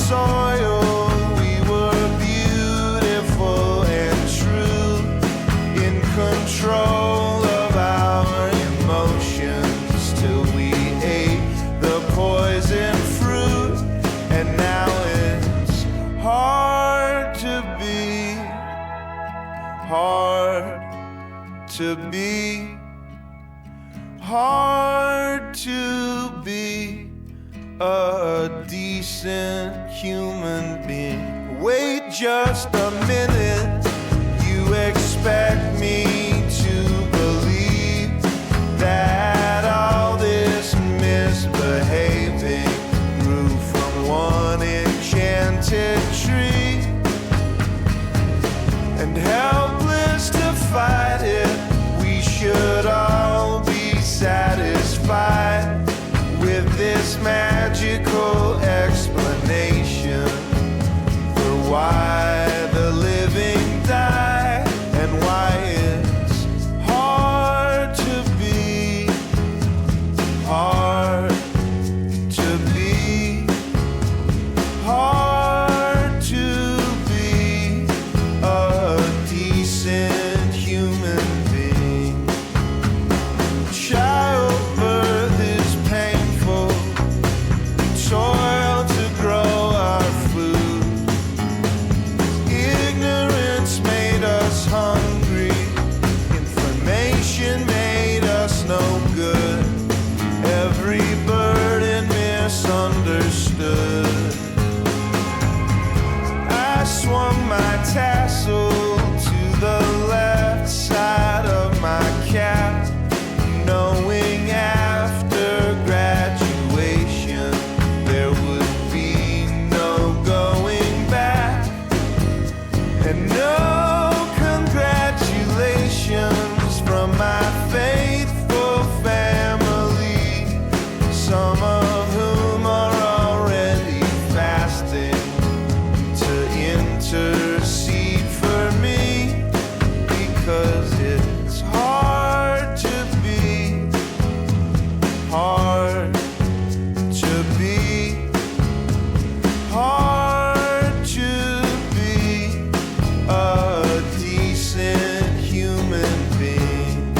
soil. We were beautiful and true, in control of our emotions, till we ate the poison fruit. And now it's hard to be, hard to be, hard to be a decent human being. Wait just a minute, you expect me to believe that all this misbehaving grew from one enchanted tree, and helpless to fight it, we should all be satisfied with this magical explanation for why the living die, and why it's hard to be, hard to be, hard to be a decent human being. Childbirth is painful, toil to grow our food. Ignorance made us hungry, information made us no good. Every burden misunderstood. I swung my tassel to the left side of my cap, knowing after graduation there would be no going back, and no congratulations from my faithful family, some of whom are already fasting to intercede for me, because it's hard to be, hard to be, hard to be a decent human being.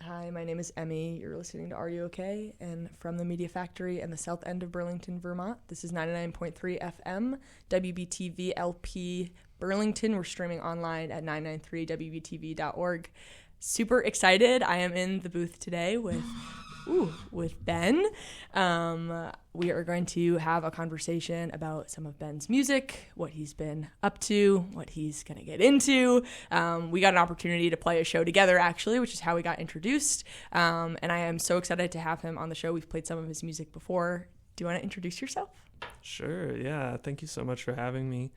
Hi, my name is Emmy. You're listening to Are You OK? And from the Media Factory in the south end of Burlington, Vermont. This is 99.3 FM, WBTV-LP Burlington. We're streaming online at 993wbtv.org. Super excited. I am in the booth today with with Ben. We are going to have a conversation about some of Ben's music, what he's been up to, what he's going to get into. We got an opportunity to play a show together, actually, which is how we got introduced. And I am so excited to have him on the show. We've played some of his music before. Do you want to introduce yourself? Sure, yeah. Thank you so much for having me.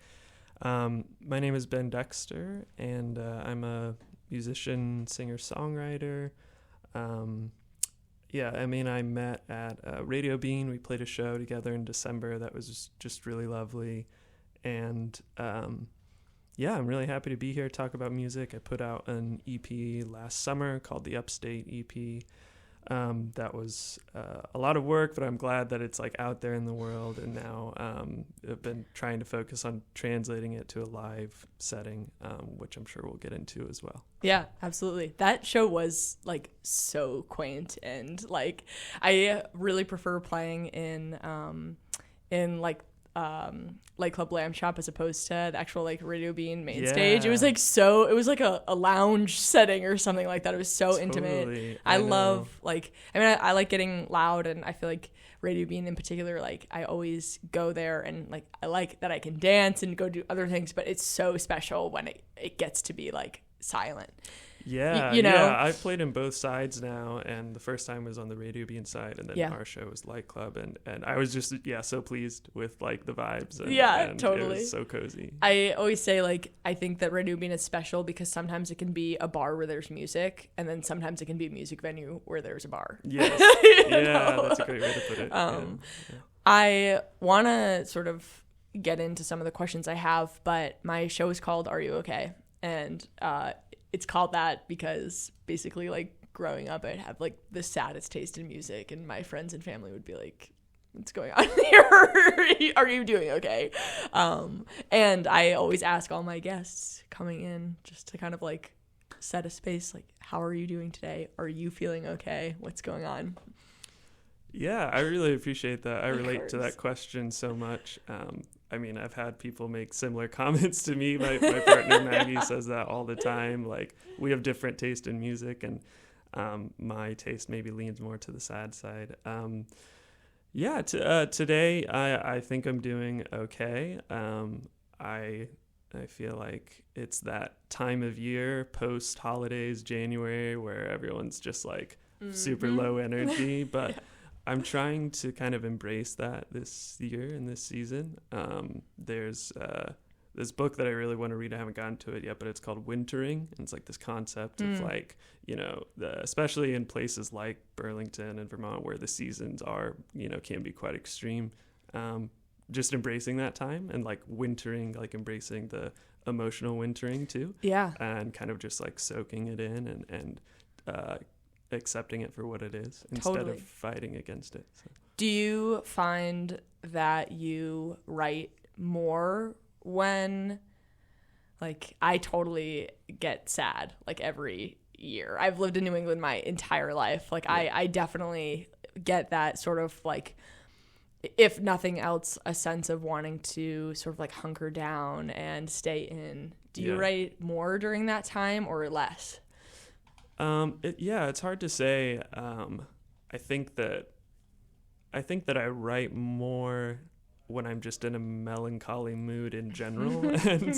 My name is Ben Dexter, and I'm a musician, singer-songwriter. Emmy and I met at Radio Bean. We played a show together in December that was just really lovely. And I'm really happy to be here, talk about music. I put out an EP last summer called the Upstate EP. That was a lot of work, but I'm glad that it's like out there in the world. And now I've been trying to focus on translating it to a live setting, which I'm sure we'll get into as well. Yeah, absolutely. That show was like so quaint, and like I really prefer playing in like Club Lamb Shop as opposed to the actual like Radio Bean main stage. It was like it was like a lounge setting or something like that. It was so intimate. I love I like getting loud, and I feel like Radio Bean in particular, like I always go there and like I like that I can dance and go do other things, but it's so special when it gets to be like silent. Yeah, you know? Yeah, I've played in both sides now, and the first time was on the Radio Bean side, and then our show was Light Club, and I was just so pleased with like the vibes. And Totally. It was so cozy. I always say like I think that Radio Bean is special because sometimes it can be a bar where there's music, and then sometimes it can be a music venue where there's a bar. Yes, that's a great way to put it. I want to sort of get into some of the questions I have, but my show is called Are You Okay? And it's called that because basically like growing up I'd have like the saddest taste in music, and my friends and family would be like, what's going on here? Are you doing okay? And I always ask all my guests coming in just to kind of like set a space, like, how are you doing today? Are you feeling okay? What's going on? Yeah, I really appreciate that. I relate to that question so much. I've had people make similar comments to me. My partner Maggie says that all the time. Like, we have different taste in music, and my taste maybe leans more to the sad side. Today I think I'm doing okay. I feel like it's that time of year, post holidays, January, where everyone's just like super low energy, but I'm trying to kind of embrace that this year and this season. There's this book that I really want to read. I haven't gotten to it yet, but it's called Wintering. And it's like this concept of like, especially in places like Burlington and Vermont where the seasons are, can be quite extreme. Just embracing that time and like wintering, like embracing the emotional wintering too. Yeah. And kind of just like soaking it in and accepting it for what it is instead of fighting against it. So. Do you find that you write more when, like, I totally get sad like every year. I've lived in New England my entire life. Like, I definitely get that sort of like, if nothing else, a sense of wanting to sort of like hunker down and stay in. Do you write more during that time or less? It's hard to say. I think that I write more when I'm just in a melancholy mood in general. And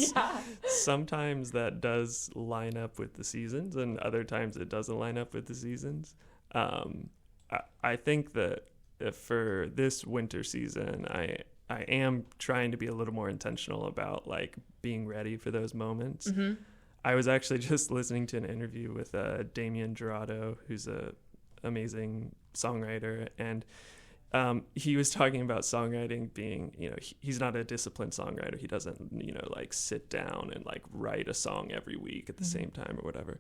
sometimes that does line up with the seasons, and other times it doesn't line up with the seasons. I think that for this winter season, I am trying to be a little more intentional about like being ready for those moments. Mm-hmm. I was actually just listening to an interview with Damien Gerardo, who's a amazing songwriter, and he was talking about songwriting being, he's not a disciplined songwriter. He doesn't, like sit down and like write a song every week at the same time or whatever.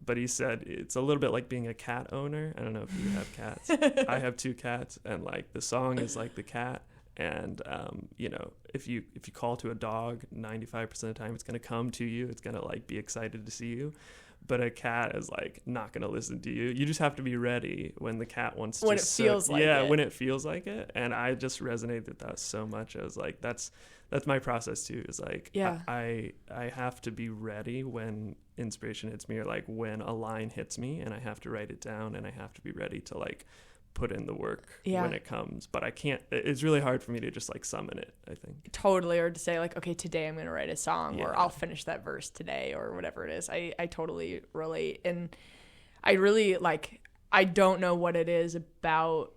But he said it's a little bit like being a cat owner. I don't know if you have cats. I have 2 cats, and like the song is like the cat. And, if you call to a dog, 95% of the time it's going to come to you. It's going to like be excited to see you. But a cat is like not going to listen to you. You just have to be ready when the cat wants to. When it feels like it. Yeah, when it feels like it. And I just resonated with that so much. I was like, that's that's my process too, is like Yeah. I have to be ready when inspiration hits me, or like when a line hits me, and I have to write it down, and I have to be ready to like put in the work when it comes. But I can't, it's really hard for me to just like summon it, I think. Totally. Or to say like, okay, today I'm going to write a song, or I'll finish that verse today, or whatever it is. I totally relate. And I really like, I don't know what it is about,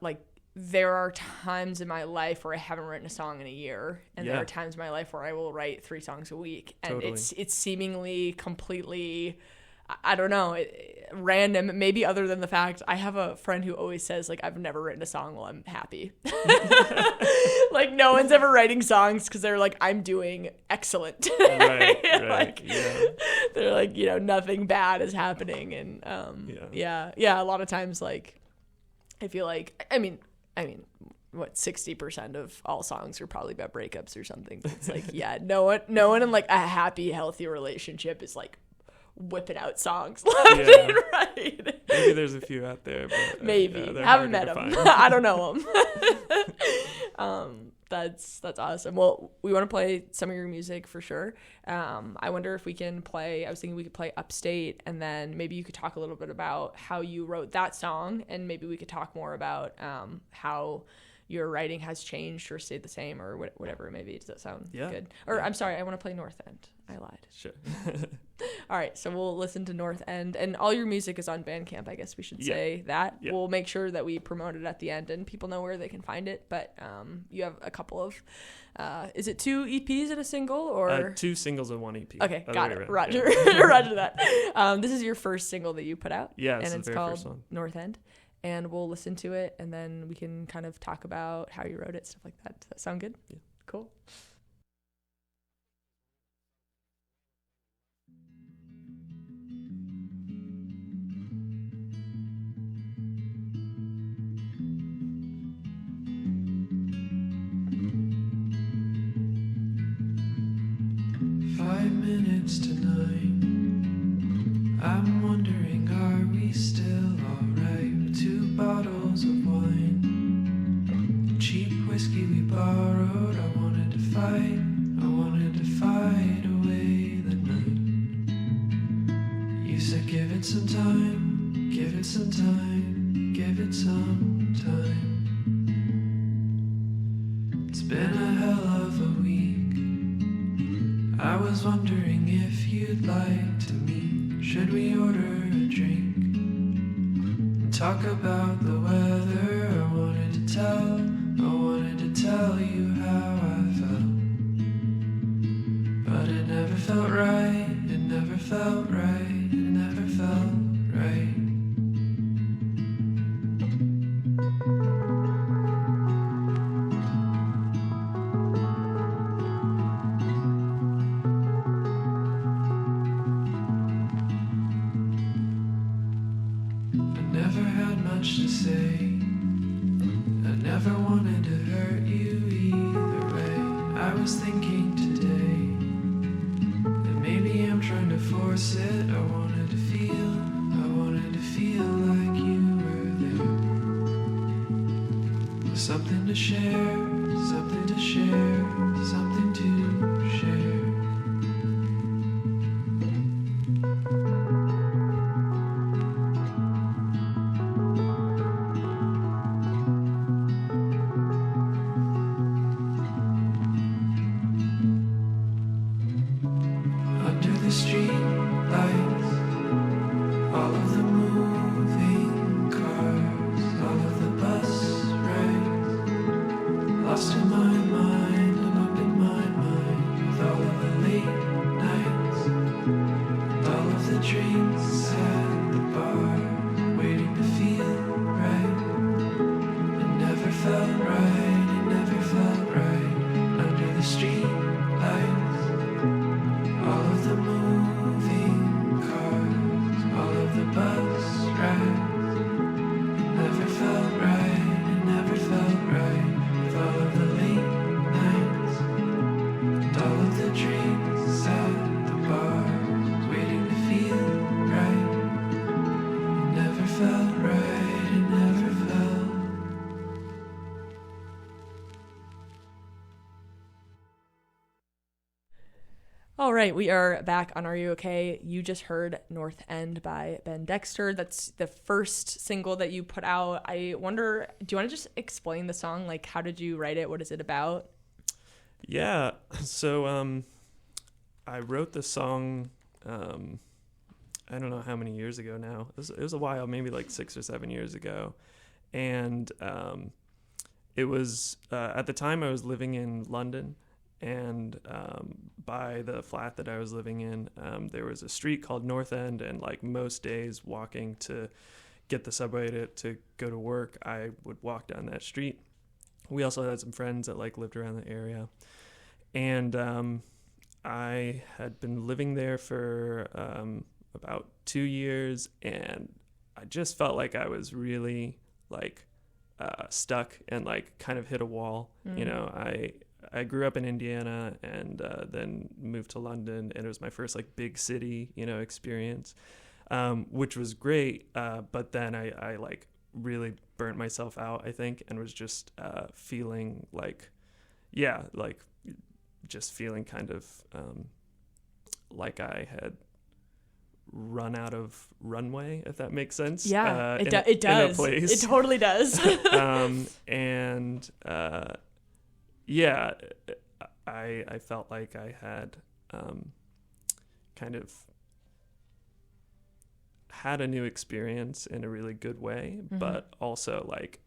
like, there are times in my life where I haven't written a song in a year, and there are times in my life where I will write 3 songs a week, and it's seemingly completely, I don't know, random, maybe, other than the fact I have a friend who always says like, I've never written a song while I'm happy. Like, no one's ever writing songs because they're like, I'm doing excellent. Right. Like, they're like, you know, nothing bad is happening. And a lot of times, like, I feel like, I mean, what, 60% of all songs are probably about breakups or something. But it's like, no one in like a happy, healthy relationship is like whipping out songs left and right. Maybe there's a few out there, but maybe hard haven't met to them. find. I don't know them. That's awesome. Well, we want to play some of your music for sure. I wonder if we can play, I was thinking we could play Upstate, and then maybe you could talk a little bit about how you wrote that song, and maybe we could talk more about how your writing has changed or stayed the same, or whatever it may be. Does that sound good? Or I'm sorry, I want to play North End. I lied. Sure. All right, so we'll listen to North End, and all your music is on Bandcamp. I guess we should say that. Yeah. We'll make sure that we promote it at the end, and people know where they can find it. But you have a couple of, is it 2 EPs and a single, or 2 singles and 1 EP? Okay, got it. Roger, Roger that. This is your first single that you put out. Yeah, and it's called first one. North End. And we'll listen to it, and then we can kind of talk about how you wrote it, stuff like that. Does that sound good? Yeah. Cool. Minutes to 9. I'm wondering, are we still alright with 2 bottles of wine? The cheap whiskey we borrowed. I wanted to fight away the night. You said give it some time, give it some time, give it some time. It's been a hell of a week. I was wondering if you'd like to meet. Should we order a drink and talk about the weather? I wanted to tell you how I felt, but it never felt right. It never felt right. It never felt right. Much to say. I never wanted to hurt you either way. I was thinking today that maybe I'm trying to force it. I wanted to feel like you were there. With something to share, something to share, something to share. The street lights, all of the moving cars, all of the bus rides, lost in my mind and up in my right, we are back on Are You Okay? You just heard North End by Ben Dexter. That's the first single that you put out. I wonder, do you want to just explain the song? Like, how did you write it? What is it about? Yeah, so I wrote the song, I don't know how many years ago now. It was a while, maybe like 6 or 7 years ago. And it was, at the time I was living in London, and by the flat that I was living in, there was a street called North End, and like most days walking to get the subway to go to work, I would walk down that street. We also had some friends that like lived around the area, and I had been living there for about 2 years, and I just felt like I was really like stuck and like kind of hit a wall. You know, I grew up in Indiana and then moved to London, and it was my first like big city, you know, experience, which was great. But then I like really burnt myself out, I think, and was just feeling like, just feeling kind of like I had run out of runway, if that makes sense. Yeah, it does. In a place. It totally does. Yeah, I felt like I had kind of had a new experience in a really good way, but also like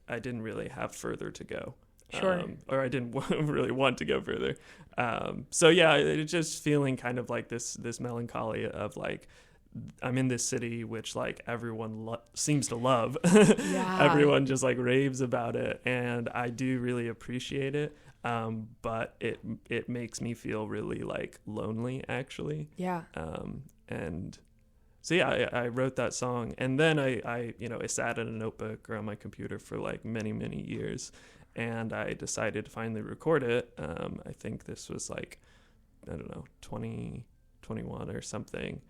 I didn't really have further to go. Sure. Or I didn't really want to go further. So yeah, it's just feeling kind of like this melancholy of like, I'm in this city which like everyone seems to love. Yeah. Everyone just like raves about it, and I do really appreciate it. But it makes me feel really like lonely, actually. Yeah. And so yeah, I wrote that song, and then I sat in a notebook or on my computer for like many years, and I decided to finally record it. I think this was like, I don't know, 2021 or something.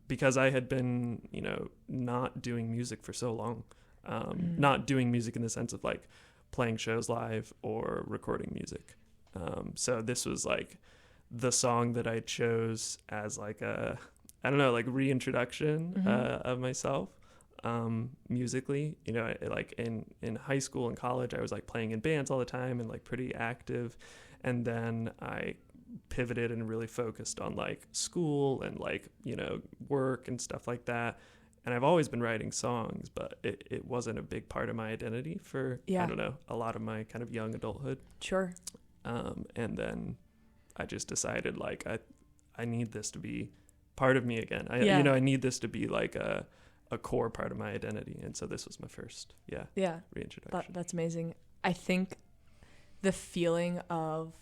Because I had been, not doing music for so long, not doing music in the sense of like playing shows live or recording music. So this was like the song that I chose as like a, I don't know, like reintroduction of myself musically. Like in high school and college, I was like playing in bands all the time and like pretty active. And then I pivoted and really focused on like school and like work and stuff like that, and I've always been writing songs, but it wasn't a big part of my identity for I don't know, a lot of my kind of young adulthood. Sure. And then I just decided like I need this to be part of me again. I need this to be like a core part of my identity, and so this was my first reintroduction. That's amazing. I think the feeling of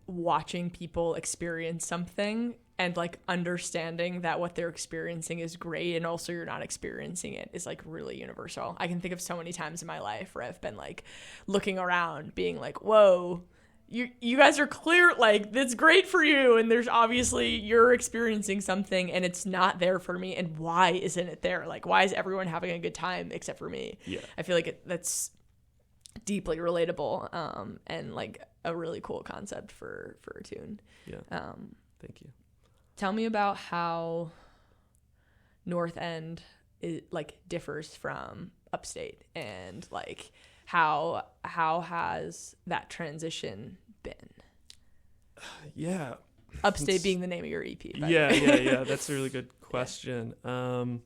watching people experience something and like understanding that what they're experiencing is great and also you're not experiencing it is like really universal. I can think of so many times in my life where I've been like looking around being like, whoa, you guys are clear, like that's great for you, and there's obviously you're experiencing something and it's not there for me, and why isn't it there? Like, why is everyone having a good time except for me? I feel like that's deeply relatable, and like a really cool concept for a tune. Thank you. Tell me about how North End differs from Upstate, and like how has that transition been? Upstate being the name of your EP. Yeah, that's a really good question. I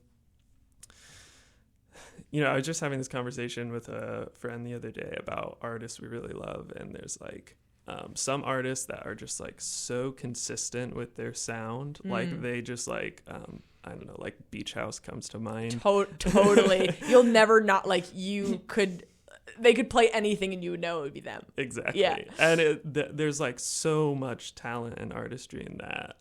was just having this conversation with a friend the other day about artists we really love, and there's like some artists that are just like so consistent with their sound, like they just like I don't know, like Beach House comes to mind. Totally. You'll never not like they could play anything and you would know it would be them. Exactly. Yeah. And there's like so much talent and artistry in that.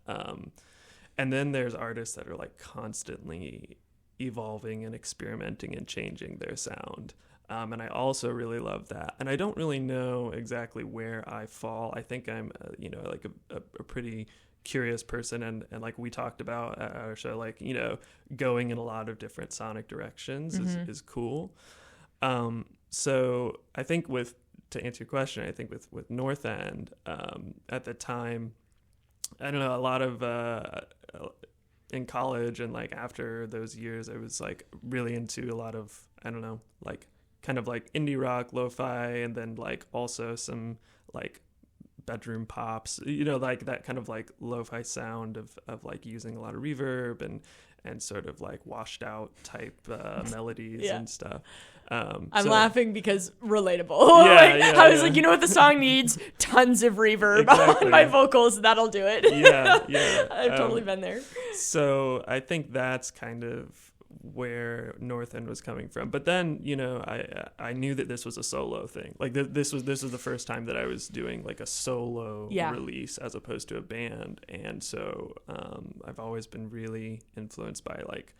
And then there's artists that are like constantly evolving and experimenting and changing their sound. And I also really love that. And I don't really know exactly where I fall. I think I'm, like a pretty curious person. And like we talked about at our show, like, going in a lot of different sonic directions is cool. So I think with to answer your question, I think with North End, at the time, I don't know, a lot of in college and like after those years, I was like really into a lot of, I don't know, like kind of like indie rock, lo-fi, and then like also some like bedroom pops, you know, like that kind of like lo-fi sound of like using a lot of reverb and sort of like washed out type melodies and stuff. I'm laughing because relatable. I was like, you know what the song needs? Tons of reverb on my vocals. That'll do it. Yeah. I've totally been there. So I think that's kind of where North End was coming from. But then, you know, I knew that this was a solo thing. Like this was the first time that I was doing like a solo release as opposed to a band. And so I've always been really influenced by like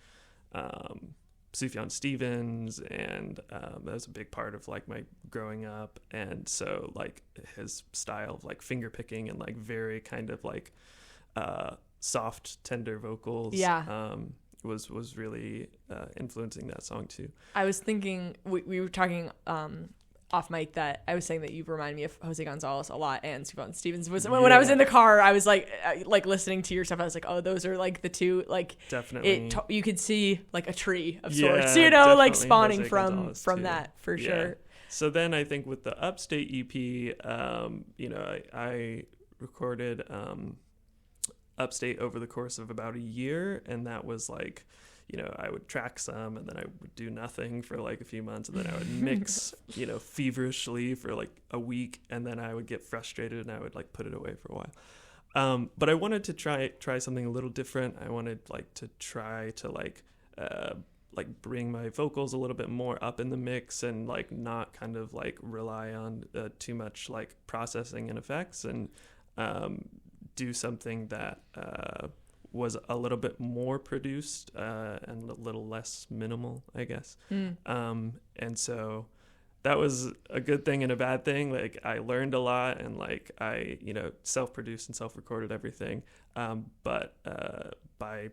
Sufjan Stevens, and that was a big part of like my growing up. And so like his style of like finger picking and like very kind of like soft, tender vocals was really influencing that song too. I was thinking, we were talking off mic that I was saying that you remind me of Jose Gonzalez a lot, and Sufjan Stevens was when I was in the car, I was like listening to your stuff, I was like, oh, those are like the two, like definitely you could see like a tree of sorts, you know, like spawning from that for sure. So then I think with the Upstate EP, you know, I recorded Upstate over the course of about a year, and that was like, you know, I would track some and then I would do nothing for like a few months, and then I would mix, you know, feverishly for like a week, and then I would get frustrated and I would like put it away for a while. But I wanted to try something a little different. I wanted like to try to like bring my vocals a little bit more up in the mix, and like not kind of like rely on too much like processing and effects, and do something that was a little bit more produced and a little less minimal, I guess. And so that was a good thing and a bad thing. Like I learned a lot, and like I, you know, self-produced and self-recorded everything. But by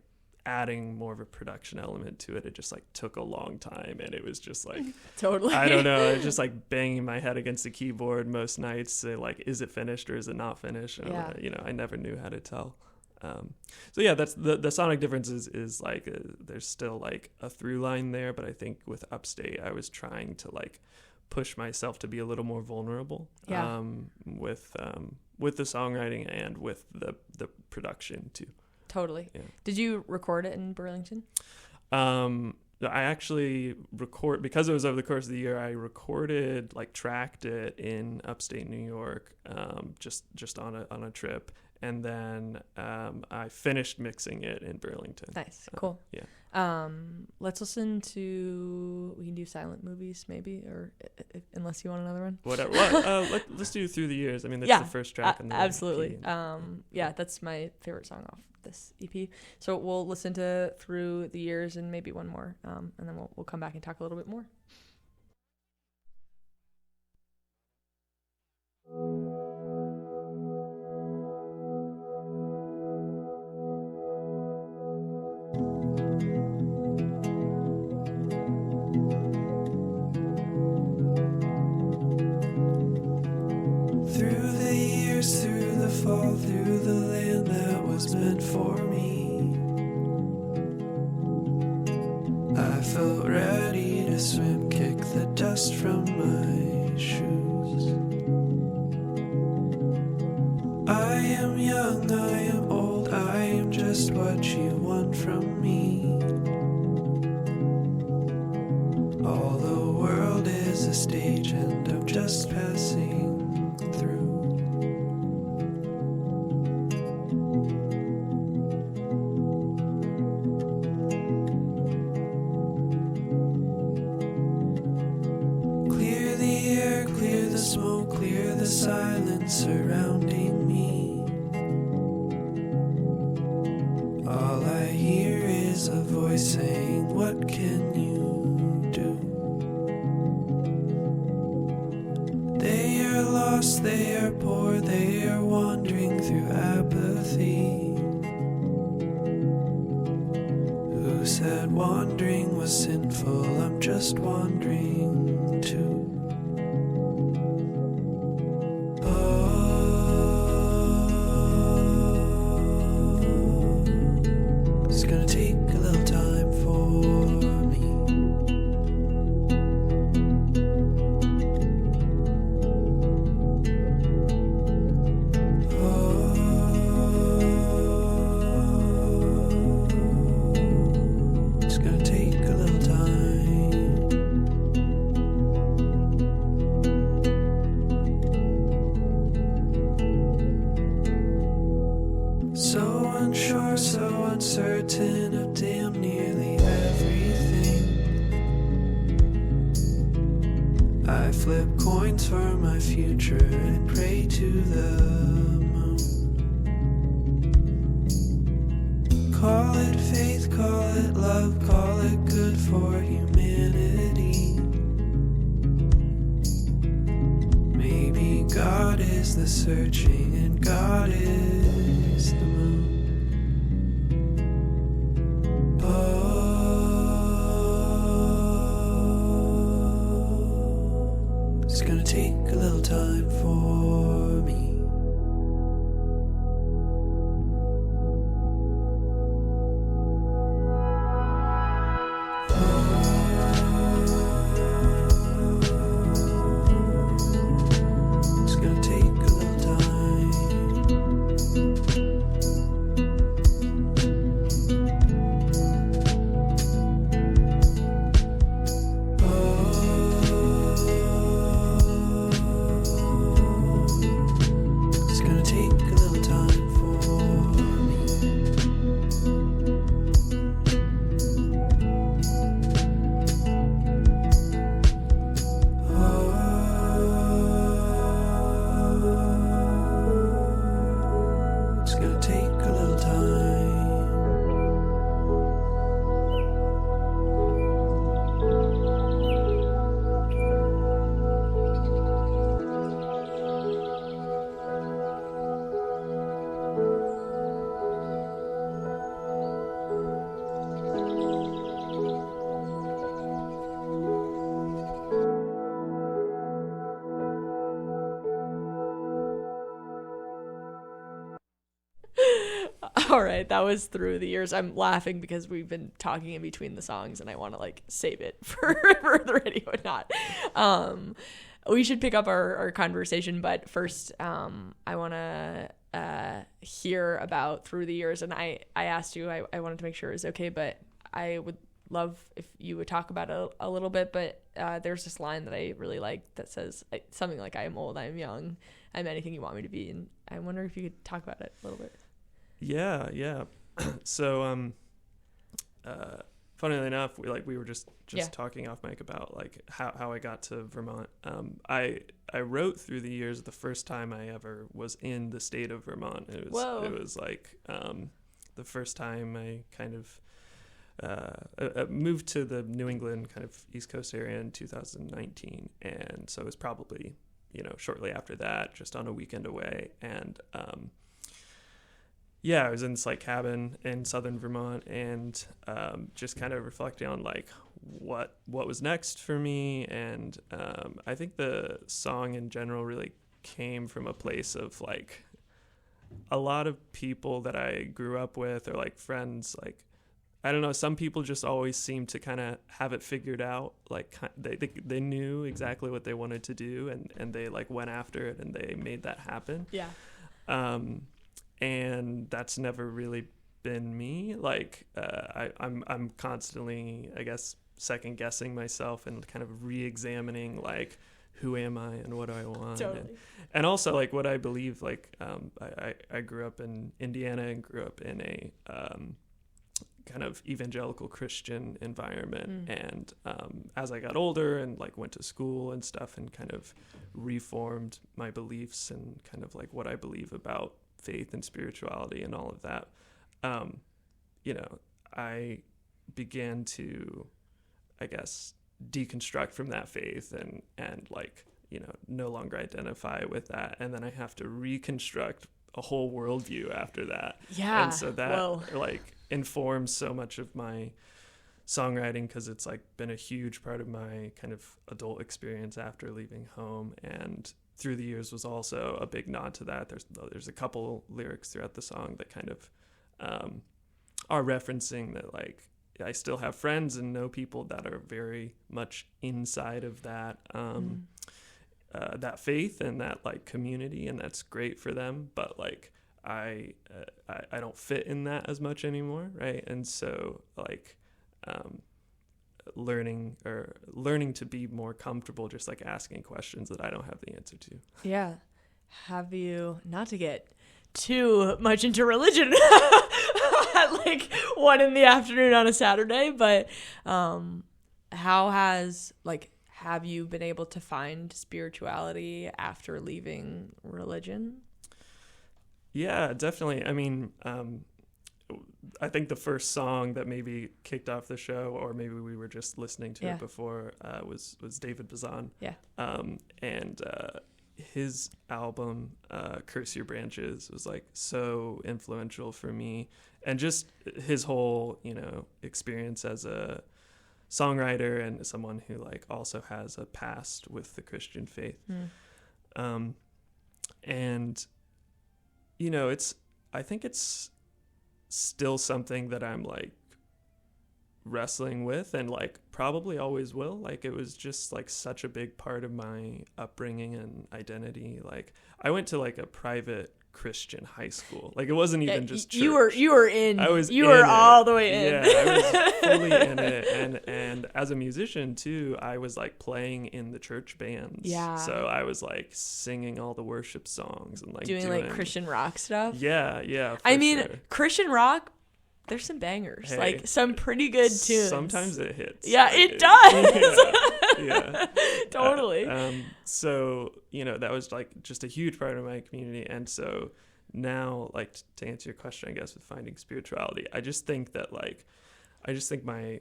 adding more of a production element to it, it just like took a long time, and it was just like totally, I don't know, I was just like banging my head against the keyboard most nights, say like, is it finished or is it not finished? And you know, I never knew how to tell. So yeah, that's the sonic difference is like there's still like a through line there, but I think with Upstate I was trying to like push myself to be a little more vulnerable with the songwriting and with the production too. Totally. Yeah. Did you record it in Burlington? I actually because it was over the course of the year, I recorded, like tracked it in upstate New York, just on a trip. And then I finished mixing it in Burlington. Nice. Cool. Yeah. Let's listen to, we can do silent movies maybe, or unless you want another one. Whatever. Let's do Through the Years. I mean, that's the first track. Absolutely. EP. That's my favorite song off this EP. So we'll listen to Through the Years and maybe one more, and then we'll come back and talk a little bit more. Through the fall, through the land that was meant for me, I felt ready to swim, kick the dust from my shoes. I am young, I am old, I am just what you want from me. All the world is a stage and I'm just passing through. Smoke, clear the silence surrounding me. All I hear is a voice saying, what can you do? They are lost, they are poor, they are wandering through apathy. Who said wandering was sinful? I'm just wandering too. I flip coins for my future and pray to the moon. Call it faith, call it love, call it good for humanity. Maybe God is the searching and God is the moon. Oh, it's gonna take a little time for me. It's gonna take a little time. It's gonna take a little time for me. It's gonna take a little time. All right, that was Through the Years. I'm laughing because we've been talking in between the songs and I want to like save it for the radio and not. We should pick up our conversation, but first I want to hear about Through the Years. And I asked you, I wanted to make sure it was okay, but I would love if you would talk about it a little bit. But there's this line that I really like that says something like, I am old, I am young, I'm anything you want me to be. And I wonder if you could talk about it a little bit. Yeah. So, funnily enough, we were just talking off mic about like how I got to Vermont. I wrote Through the Years the first time I ever was in the state of Vermont. It was like the first time I kind of moved to the New England kind of East Coast area in 2019, and so it was probably shortly after that, just on a weekend away, and I was in this like cabin in southern Vermont, and just kind of reflecting on like what was next for me. And I think the song in general really came from a place of like a lot of people that I grew up with, or like friends, like I don't know, some people just always seem to kind of have it figured out. Like they knew exactly what they wanted to do, and they like went after it and they made that happen. Yeah. And that's never really been me. Like I'm constantly, I guess, second guessing myself and kind of re-examining like who am I and what do I want. Totally. And also like what I believe. Like I grew up in Indiana and grew up in a kind of evangelical Christian environment. And as I got older and like went to school and stuff and kind of reformed my beliefs and kind of like what I believe about faith and spirituality and all of that, I began to, I guess, deconstruct from that faith and like, no longer identify with that. And then I have to reconstruct a whole worldview after that. Yeah. And so that like informs so much of my songwriting, because it's like been a huge part of my kind of adult experience after leaving home. And Through the Years was also a big nod to that. There's a couple lyrics throughout the song that kind of are referencing that, like, I still have friends and know people that are very much inside of that that faith and that like community, and that's great for them. But like I don't fit in that as much anymore, right? And so like learning to be more comfortable just like asking questions that I don't have the answer to. Yeah. Have you, not to get too much into religion at like 1 p.m. on a Saturday, but how has have you been able to find spirituality after leaving religion? Yeah, definitely. I mean, I think the first song that maybe kicked off the show, or maybe we were just listening to it before, was David Bazan. Yeah. And his album, Curse Your Branches, was like so influential for me. And just his whole, experience as a songwriter and someone who like also has a past with the Christian faith. And I think it's still something that I'm like wrestling with, and like probably always will. Like it was just like such a big part of my upbringing and identity. Like I went to like a private Christian high school. Like it wasn't even just church. You were in. I was. You were all the way in. Yeah, I was fully in it. And as a musician too, I was like playing in the church bands. Yeah. So I was like singing all the worship songs and like doing like Christian rock stuff. Yeah. I mean, sure. Christian rock. There's some bangers, Hey, like some pretty good tunes. Sometimes it hits. Yeah, like, it does. Yeah. Totally. So, that was like just a huge part of my community. And so now, like to answer your question, I guess with finding spirituality, I just think my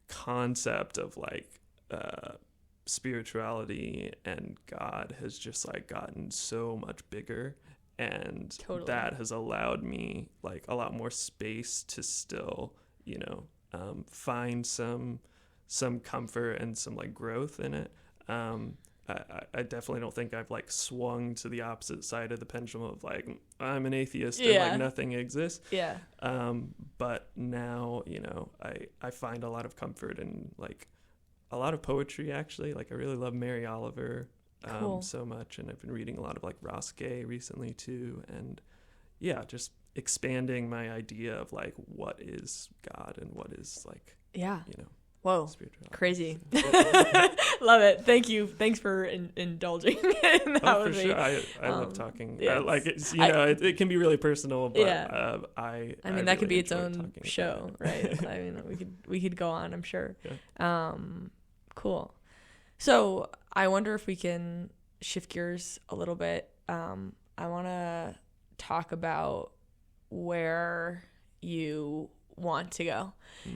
concept of like spirituality and God has just like gotten so much bigger. And totally. That has allowed me like a lot more space to still, find some comfort and some like growth in it. I definitely don't think I've like swung to the opposite side of the pendulum of like I'm an atheist and like nothing exists. Yeah. But now, I find a lot of comfort in like a lot of poetry actually. Like I really love Mary Oliver. Cool. So much, and I've been reading a lot of like Ross Gay recently too, and just expanding my idea of like what is God and what is like whoa, spirituality. Crazy. Love it. Thank you. Thanks for indulging in that for with me. sure. I love talking. Yes. Like it's it can be really personal, but I mean that could be its own show, right? I mean we could go on, I'm sure. Yeah. Cool. So I wonder if we can shift gears a little bit. I want to talk about where you want to go.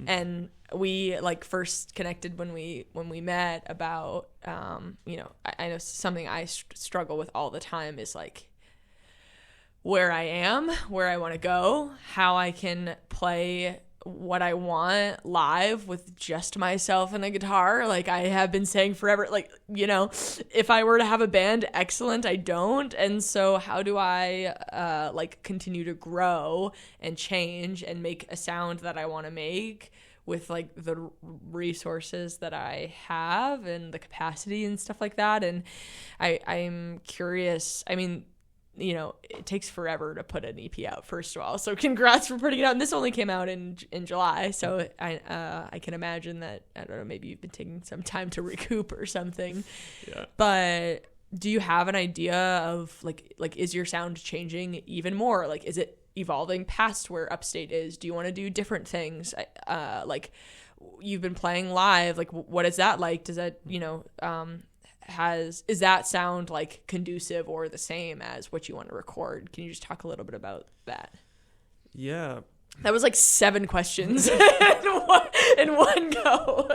And we like first connected when we met about, I know something I struggle with all the time is like where I am, where I want to go, how I can play what I want live with just myself and a guitar. Like I have been saying forever, like, if I were to have a band, excellent, I don't. And so how do I like continue to grow and change and make a sound that I want to make with like the resources that I have and the capacity and stuff like that. And I'm curious. I mean, it takes forever to put an EP out, first of all. So congrats for putting it out. And this only came out in July. So I can imagine that, I don't know, maybe you've been taking some time to recoup or something. Yeah. But do you have an idea of like is your sound changing even more? Like, is it evolving past where Upstate is? Do you want to do different things? Like you've been playing live. Like what is that like? Does that, is that sound like conducive or the same as what you want to record? Can you just talk a little bit about that? Yeah. That was like 7 questions in one go.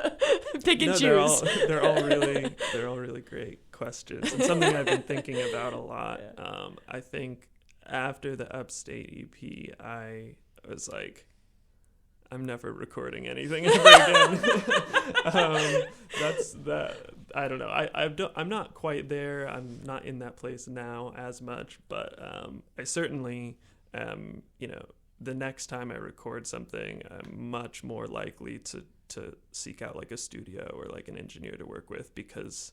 Pick and choose. They're all really great questions, and something I've been thinking about a lot. Yeah. I think after the Upstate EP, I was like, I'm never recording anything ever again. That's that. I don't know. I'm not quite there. I'm not in that place now as much, but I certainly am. The next time I record something, I'm much more likely to seek out like a studio or like an engineer to work with, because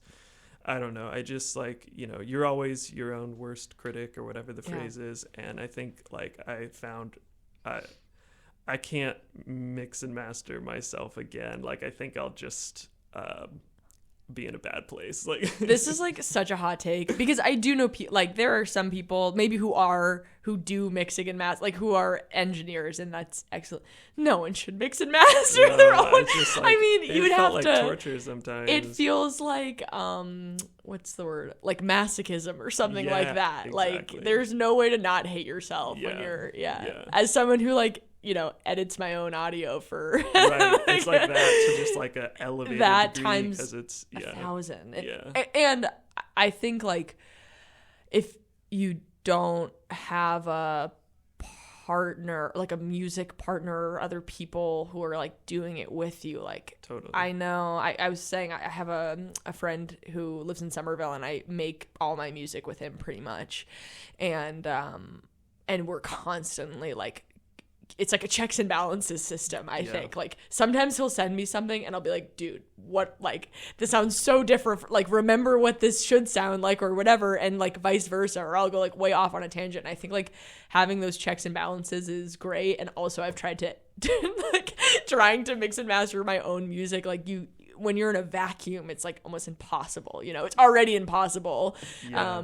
I don't know. I just like, you're always your own worst critic or whatever the phrase is. And I think like I found I can't mix and master myself again. Like I think I'll just be in a bad place. Like this is like such a hot take, because I do know like there are some people maybe who do mixing and master, like who are engineers, and that's excellent. No one should mix and master their own. It's just, like, I mean, you'd have like to torture sometimes. It feels like what's the word, like masochism or something like that. Exactly. Like there's no way to not hate yourself when you're as someone who like, you know, edits my own audio for right. It's like that to just like a elevated that degree, times because it's 1,000. Yeah. And I think like if you don't have a partner, like a music partner or other people who are like doing it with you, like totally. I know I was saying I have a friend who lives in Somerville, and I make all my music with him pretty much, and we're constantly like, it's like a checks and balances system, I think. Like sometimes he'll send me something and I'll be like, dude, what, like this sounds so different, like remember what this should sound like or whatever, and like vice versa, or I'll go like way off on a tangent. And I think like having those checks and balances is great. And also I've tried to like trying to mix and master my own music, like when you're in a vacuum, it's like almost impossible, you know, it's already impossible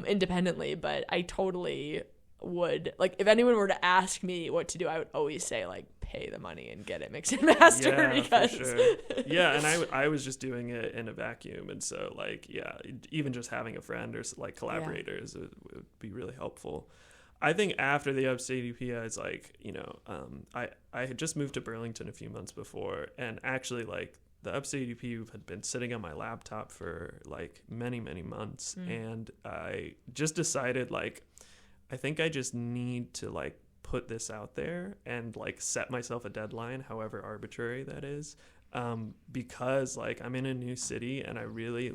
independently. But I totally would, like, if anyone were to ask me what to do, I would always say like pay the money and get it mixed and mastered, because for sure. And I was just doing it in a vacuum, and so like even just having a friend or like collaborators would be really helpful. I think after the Upstate EP, I was like, you know, I had just moved to Burlington a few months before, and actually like the Upstate EP had been sitting on my laptop for like many months, and I just decided like I think I just need to like put this out there and like set myself a deadline, however arbitrary that is, because like I'm in a new city, and I really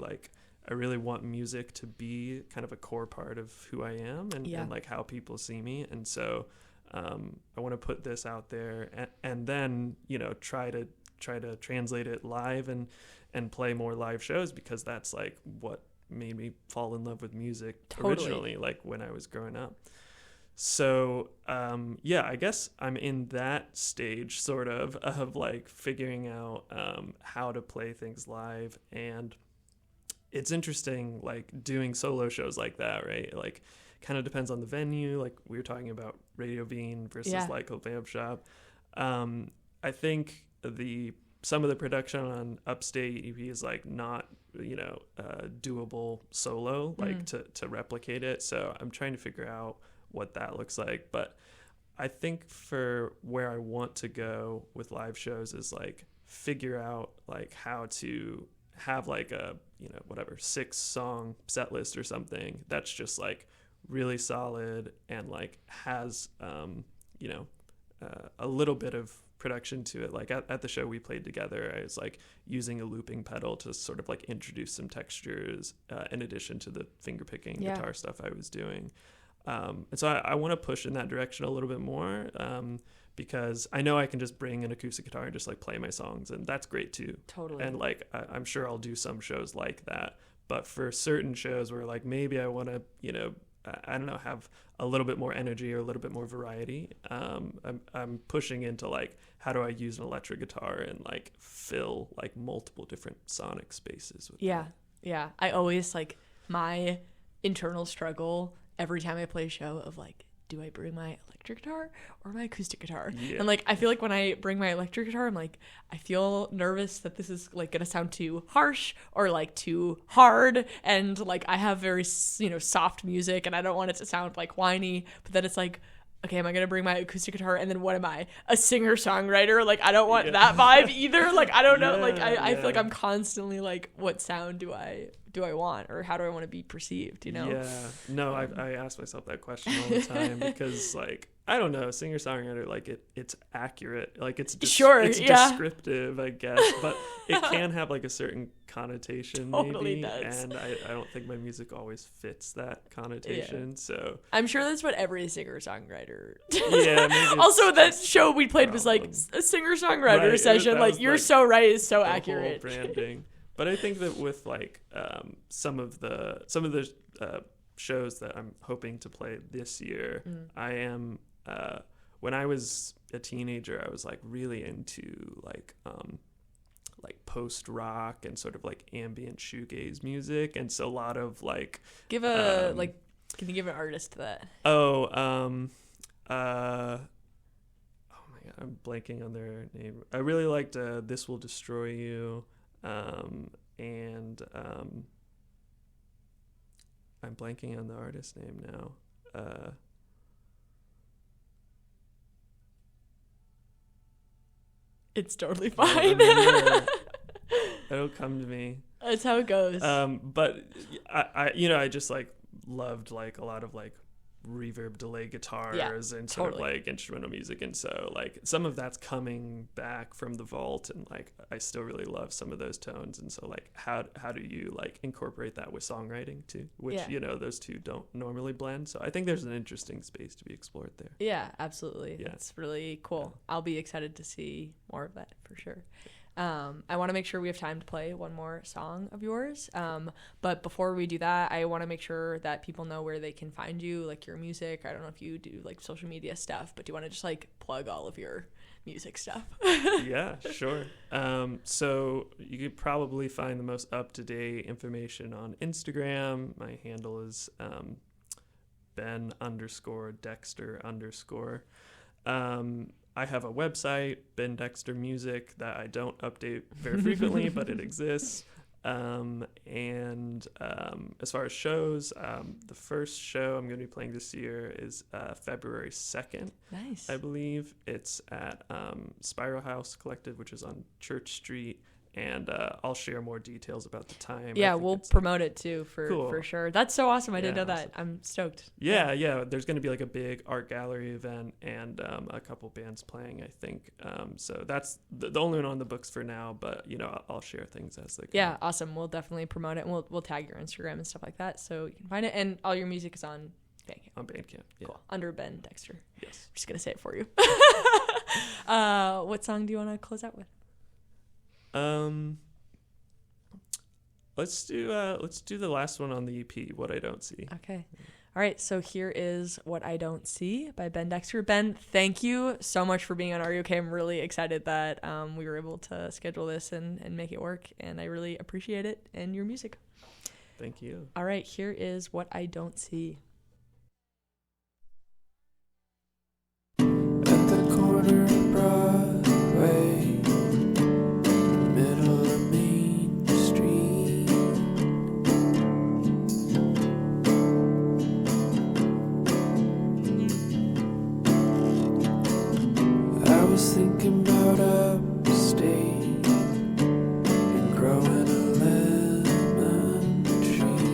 want music to be kind of a core part of who I am and like how people see me. And so I want to put this out there and then, you know, try to translate it live and play more live shows, because that's like what made me fall in love with music originally, like when I was growing up. So I guess I'm in that stage sort of like figuring out how to play things live. And it's interesting like doing solo shows like that, right? Like kind of depends on the venue, like we were talking about Radio Bean versus like a Vamp Shop. I think some of the production on Upstate EP is like not, you know, doable solo, like to replicate it. So I'm trying to figure out what that looks like. But I think for where I want to go with live shows is like figure out like how to have like a, you know, whatever 6-song set list or something that's just like really solid and like has you know, a little bit of production to it. Like at the show we played together, I was like using a looping pedal to sort of like introduce some textures in addition to the finger picking guitar stuff I was doing. And so I want to push in that direction a little bit more, because I know I can just bring an acoustic guitar and just like play my songs, and that's great too. Totally. And like I'm sure I'll do some shows like that, but for certain shows where like maybe I want to, you know, I don't know, have a little bit more energy or a little bit more variety, I'm pushing into like how do I use an electric guitar and like fill like multiple different sonic spaces with that. Yeah. I always like my internal struggle every time I play a show of like, do I bring my electric guitar or my acoustic guitar? And like I feel like when I bring my electric guitar, I'm like, I feel nervous that this is like gonna sound too harsh or like too hard, and like I have very, you know, soft music and I don't want it to sound like whiny. But then it's like, okay, am I gonna bring my acoustic guitar, and then what am I, a singer-songwriter? Like I don't want that vibe either. Like I don't know, like I feel like I'm constantly like, what sound do I want, or how do I want to be perceived, you know? No, I ask myself that question all the time because like I don't know, singer-songwriter, like it's accurate, like it's descriptive, I guess, but it can have like a certain connotation maybe, does. And I don't think my music always fits that connotation. So I'm sure that's what every singer-songwriter maybe also that show we played was like a singer-songwriter session, like you're like, so right, is so accurate branding. But I think that with like some of the shows that I'm hoping to play this year, I am when I was a teenager, I was like really into like like post rock and sort of like ambient shoegaze music, and so a lot of like Give a can you give an artist to that? oh my god, I'm blanking on their name. I really liked This Will Destroy You, and I'm blanking on the artist name now. It's totally I fine. don't remember. It'll come to me. That's how it goes. But I just like loved like a lot of like reverb delay guitars and sort of like instrumental music, and so like some of that's coming back from the vault, and like I still really love some of those tones, and so like how do you like incorporate that with songwriting too, which those two don't normally blend, so I think there's an interesting space to be explored there. Yeah, absolutely. It's really cool. I'll be excited to see more of that for sure. I want to make sure we have time to play one more song of yours. But before we do that, I want to make sure that people know where they can find you, like your music. I don't know if you do like social media stuff, but do you want to just like plug all of your music stuff? Yeah, sure. So you could probably find the most up-to-date information on Instagram. My handle is Ben_Dexter_. I have a website, Ben Dexter Music, that I don't update very frequently, but it exists. And as far as shows, the first show I'm going to be playing this year is February 2nd. Nice. I believe. It's at Spiral House Collective, which is on Church Street. And I'll share more details about the time. Yeah, we'll promote it too for sure. That's so awesome. I didn't know that. I'm stoked. Yeah. There's going to be like a big art gallery event and a couple bands playing, I think. So that's the only one on the books for now, but I'll share things as they come. Yeah, awesome. We'll definitely promote it, and we'll tag your Instagram and stuff like that so you can find it. And all your music is on Bandcamp. On Bandcamp, yeah. Cool. Under Ben Dexter. Yes. I'm just going to say it for you. What song do you want to close out with? Let's do the last one on the EP, What I Don't See. Okay. All right, so here is What I Don't See by Ben Dexter. Ben, thank you so much for being on Are You Okay? I'm really excited that we were able to schedule this and make it work, and I really appreciate it and your music. Thank you. All right, here is What I Don't See. At the corner of Broadway, middle of Main Street, I was thinking about upstate and growing a lemon tree.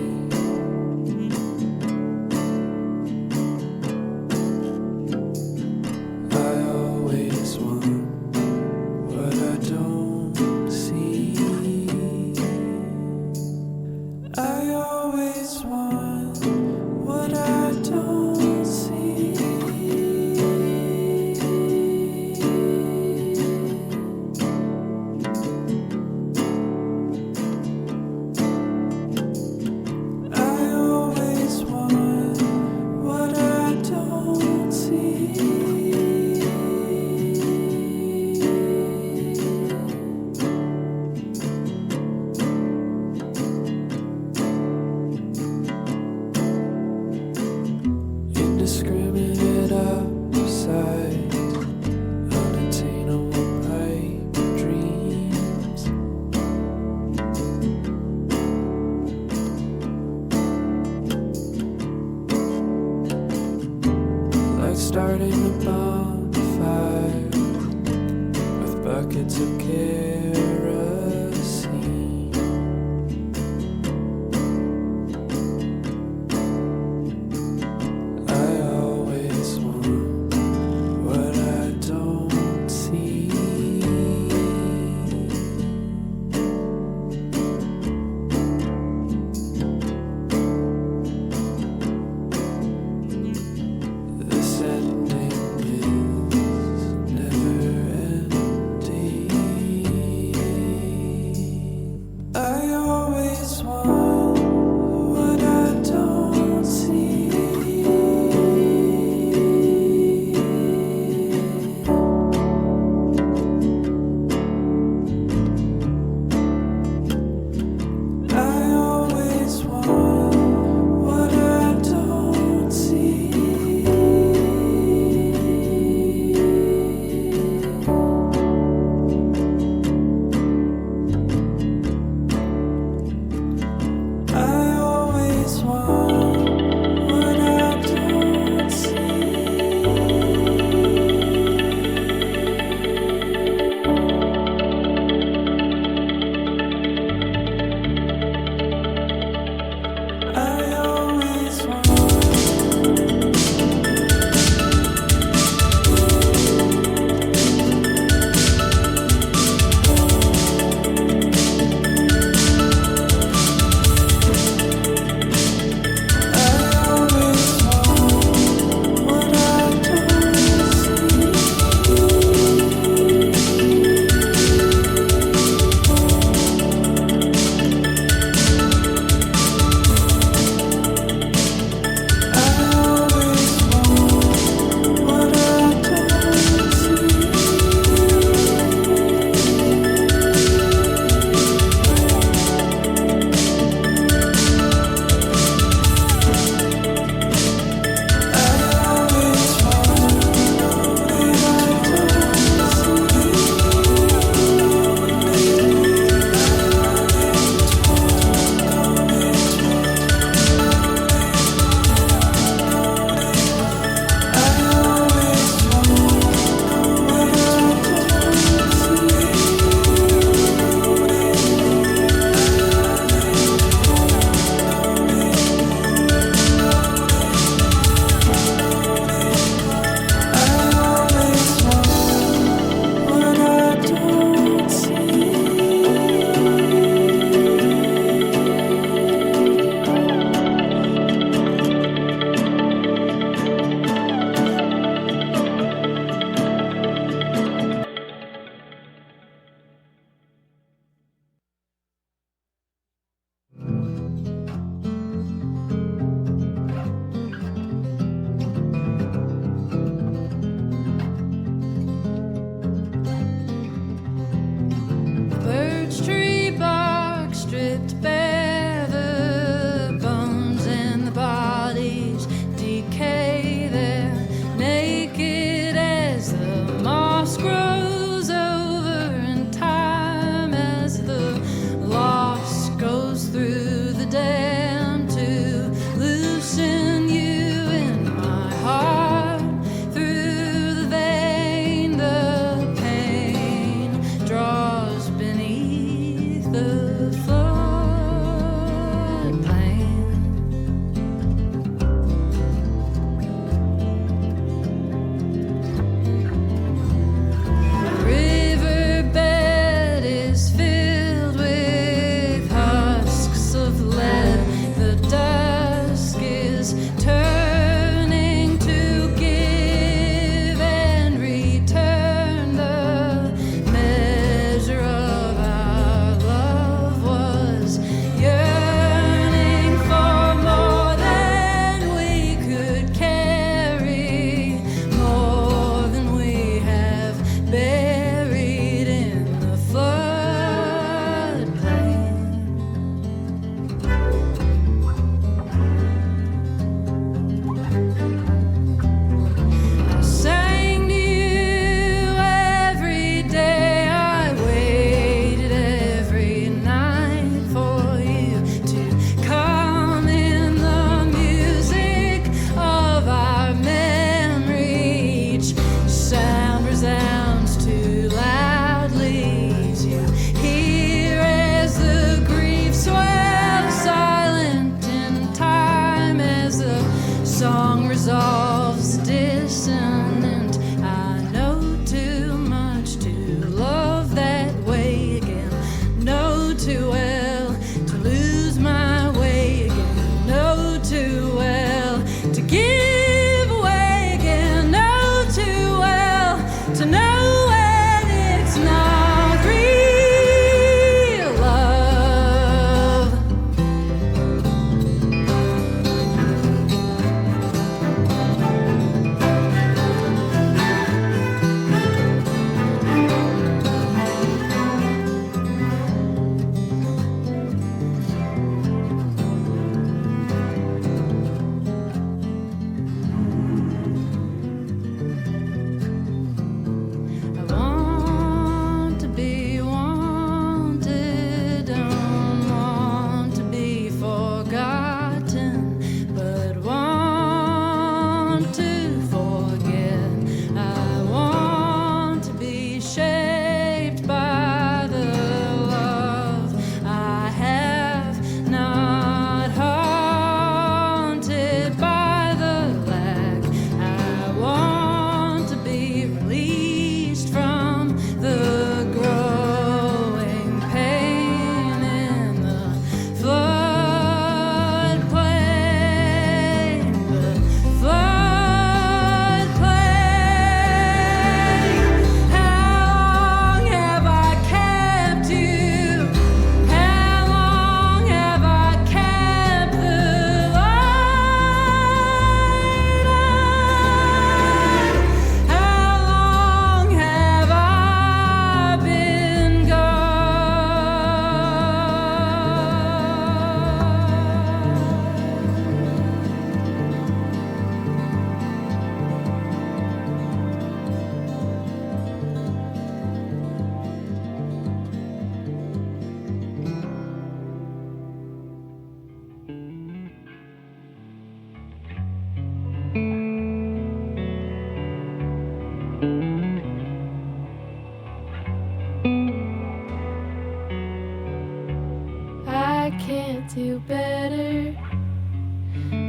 I can't do better,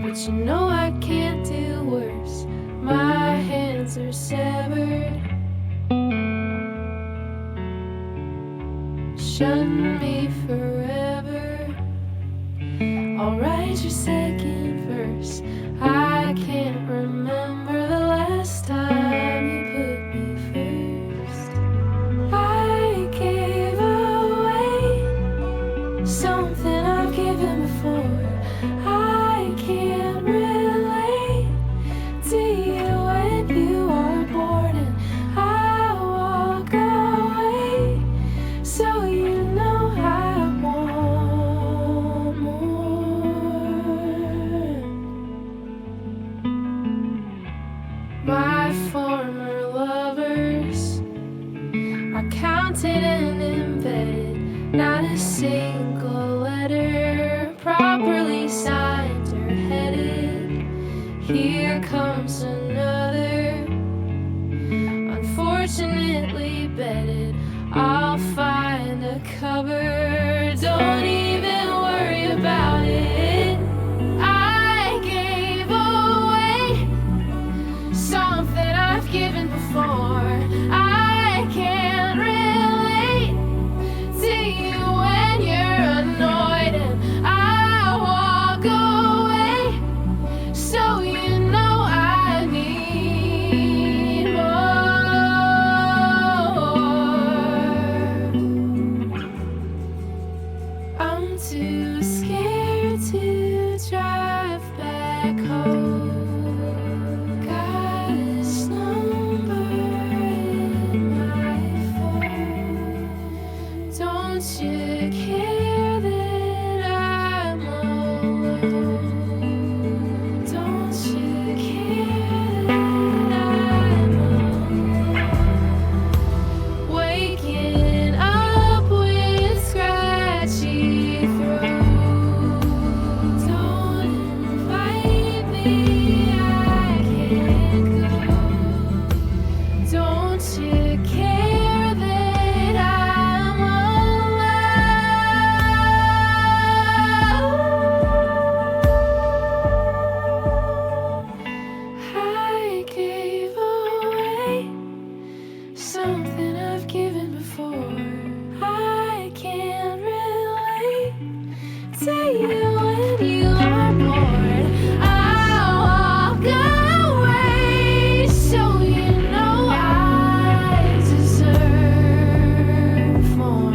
but you know I can't do worse. My hands are severed. Shun me forever. I'll write your second verse. I can't remember the last time you put me first. I gave away something I've given before. I can't relate to you when you are bored, and I walk away so you know I want more. My former lovers are counted and embedded, not a single letter properly signed or headed. Here comes another, unfortunately bedded. I'll find a cupboard, don't even worry about it. I gave away something I've given before. I can't relate to you when you're annoyed, and I walk away so you know I need more. I'm too scared to drive back home. Got his number in my phone. Don't you care that I'm alone? Don't you care that I'm alone? Waking up with scratchy throat. Don't invite me, I can't go. Don't you care that I'm alone? I gave away something I've given before. I can't relate to you when you are bored. I'll walk away so you know I deserve more.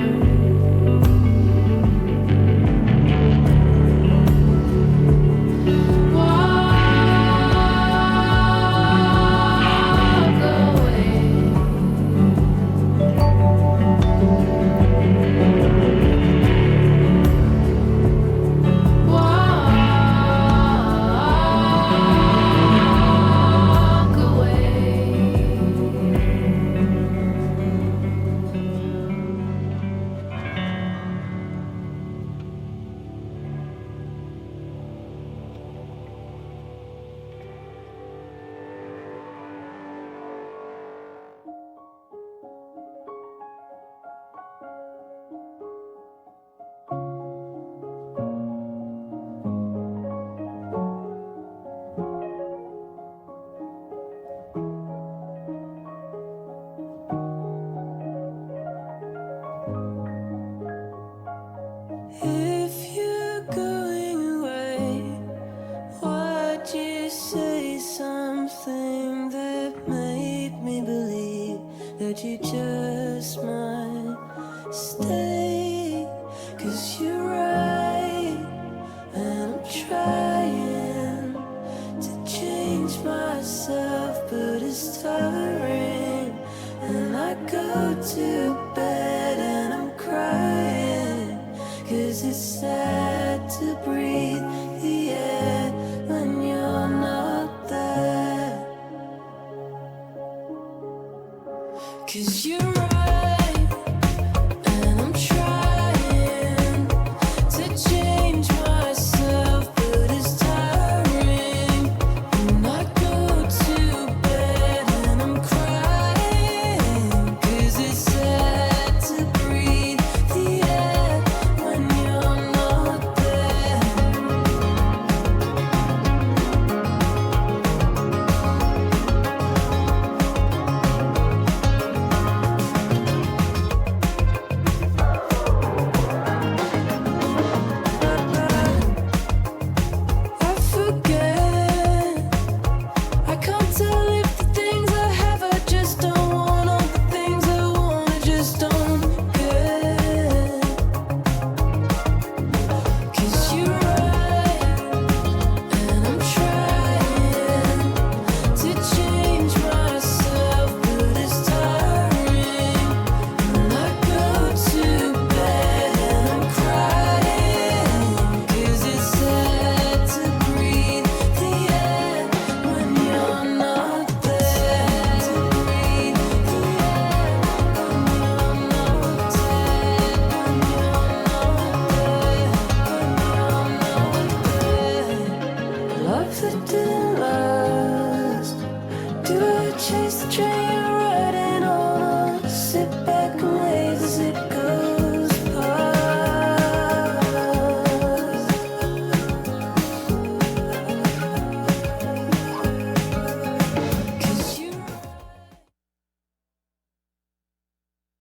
Walk away. Walk away. If you're going away, would you say something that made me believe that you just might stay? 'Cause you're right, and I'm trying to change myself, but it's tiring. And I go to bed and I'm crying, 'cause it's sad to breathe.